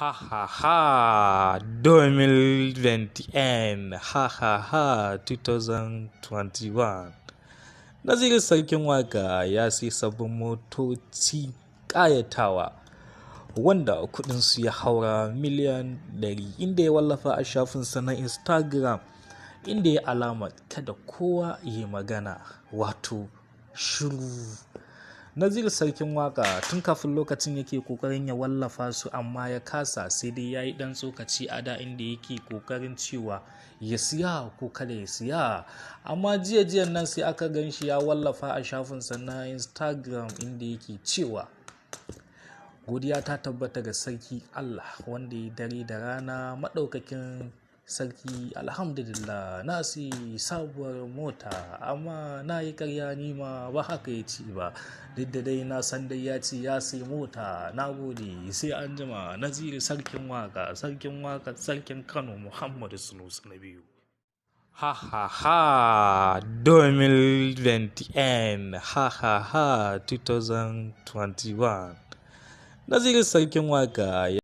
Ha ha ha 2021 ha ha ha 2021 Naziru sarkin waka ya sai sabbin motoci ƙayatawa wanda kudinsu ya haura miliyan 100 inda ya wallafa a shafinsa na Instagram inda ya alama kada kowa yi magana wato shiru. Naziru sarkin waka tun kafin lokacin yake kokarin ya wallafa su amma ya kasa, sai dai ya yi dan tsokaci a da inda yake kokarin cewa ya siya ko kada ya siya, amma jiyan nan sai aka gan shi ya wallafa a shafinsa na Instagram inda yake cewa godiya ta tabbata ga sarki Allah wanda ya dare da rana maɗaukakin sarki. Alhamdulillah na siyi sabuwar mota, amma na yi karya nima ba haka ya ci ba, duk da dai na san dai ya ce ya siyi mota. Na gode, sai an jima. Naziru sarkin waka, sarkin Kano Muhammadu Sunusi na biyu. Ha ha ha 2021 ha ha ha 2021 Naziru sarkin waka